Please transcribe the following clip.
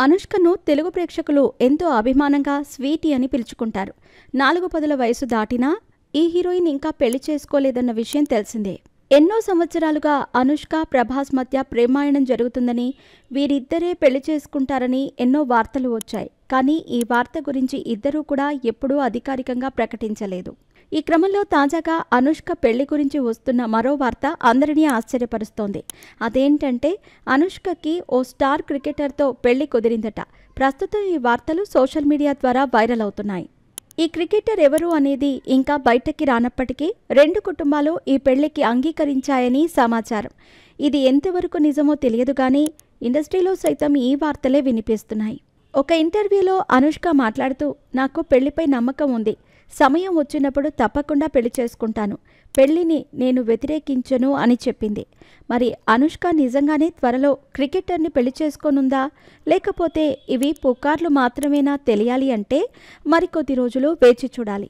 అనుష్కను తెలుగు ప్రేక్షకులు ఎంతో అభిమానంగా స్వీటీ అని పిలుచుకుంటారు. 4 వయసు దాటినా ఈ హీరోయిన్ ఇంకా పెళ్లి చేసుకోలేదన్న విషయం తెలిసిందే. ఎన్నో సంవత్సరాలుగా అనుష్క, ప్రభాస్ మధ్య ప్రేమాయణం జరుగుతుందని, వీరిద్దరే పెళ్లి చేసుకుంటారని ఎన్నో వార్తలు వచ్చాయి. కానీ ఈ వార్త గురించి ఇద్దరూ కూడా ఎప్పుడూ అధికారికంగా ప్రకటించలేదు. ఈ క్రమంలో తాజాగా అనుష్క పెళ్లి గురించి వస్తున్న మరో వార్త అందరినీ ఆశ్చర్యపరుస్తోంది. అదేంటంటే అనుష్కకి ఓ స్టార్ క్రికెటర్తో పెళ్లి కుదిరిందట. ప్రస్తుతం ఈ వార్తలు సోషల్ మీడియా ద్వారా వైరల్ అవుతున్నాయి. ఈ క్రికెటర్ ఎవరు అనేది ఇంకా బయటకి రానప్పటికీ 2 కుటుంబాలు ఈ పెళ్లికి అంగీకరించాయని సమాచారం. ఇది ఎంతవరకు నిజమో తెలియదు కానీ ఇండస్ట్రీలో సైతం ఈ వార్తలే వినిపిస్తున్నాయి. ఒక ఇంటర్వ్యూలో అనుష్క మాట్లాడుతూ, నాకు పెళ్లిపై నమ్మకం ఉంది. సమయం వచ్చినప్పుడు తప్పకుండా పెళ్లి చేసుకుంటాను. పెళ్లిని నేను వ్యతిరేకించను అని చెప్పింది. మరి అనుష్క నిజంగానే త్వరలో క్రికెటర్ని పెళ్లి చేసుకోనుందా, లేకపోతే ఇవి పుకార్లు మాత్రమేనా తెలియాలి అంటే మరికొద్ది రోజులు వేచి చూడాలి.